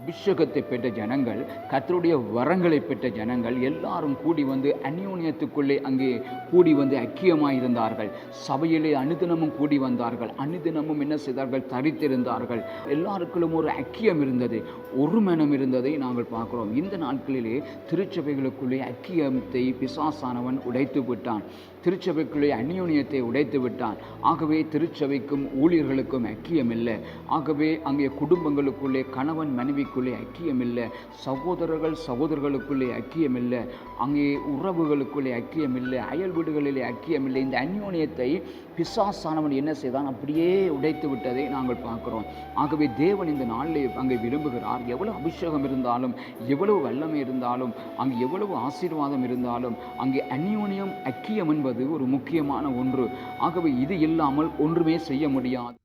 அபிஷேகத்தை பெற்ற ஜனங்கள், கர்த்தருடைய வரங்களை பெற்ற ஜனங்கள் எல்லாரும் கூடி வந்து அந்யோன்யத்துக்குள்ளே அங்கே கூடி வந்து ஐக்கியமாய் இருந்தார்கள். சபையிலே அனுதினமும் கூடி வந்தார்கள். அனுதினமும் என்ன செய்தார்கள்? தரித்திருந்தார்கள். எல்லாருக்குள்ளும் ஒரு ஐக்கியம் இருந்தது, ஒரு மனம் இருந்ததை நாங்கள் பார்க்கிறோம். இந்த நாட்களிலே திருச்சபைகளுக்குள்ளே ஐக்கியத்தை பிசாசானவன் உடைத்து விட்டான். திருச்சபைக்குள்ளே அந்யோன்யத்தை உடைத்து விட்டான். ஆகவே திருச்சபைக்கும் ஊழியர்களுக்கும் ஐக்கியம் இல்லை. ஆகவே அங்கே குடும்பங்களுக்குள்ளே கணவன் மனைவிக்குள்ளே ஐக்கியம் இல்லை. சகோதரர்கள் சகோதரர்களுக்குள்ளே ஐக்கியம் இல்லை. அங்கே உறவுகளுக்குள்ளே ஐக்கியம் இல்லை. அயல் வீடுகளிலே ஐக்கியம் இல்லை. இந்த அந்யோன்யத்தை பிசாசானவன் என்ன செய்தான்? அப்படியே உடைத்து விட்டதை நாங்கள் பார்க்கிறோம். ஆகவே தேவன் இந்த நாளிலே அங்கே விரும்புகிறார். எவ்வளவு அபிஷேகம் இருந்தாலும், எவ்வளவு வல்லமை இருந்தாலும், அங்கே எவ்வளவு ஆசீர்வாதம் இருந்தாலும், அங்கே அந்யோன்யம் ஐக்கியம் என்பது ஒரு முக்கியமான ஒன்று. ஆகவே இது இல்லாமல் ஒன்றுமே செய்ய முடியாது.